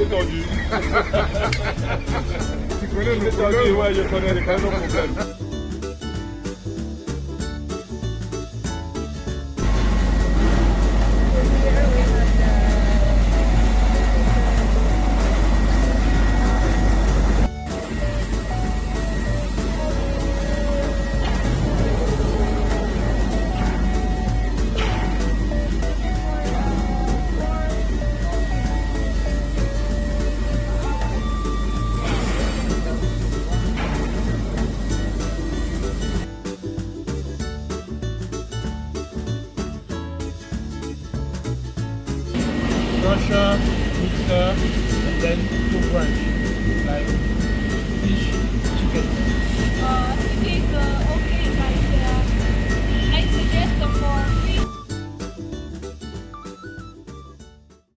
tordu. Tu connais le Tordu, problème? ouais, je connais le problème. Crusher, mixer, and then two branch, like fish, chicken. It is okay.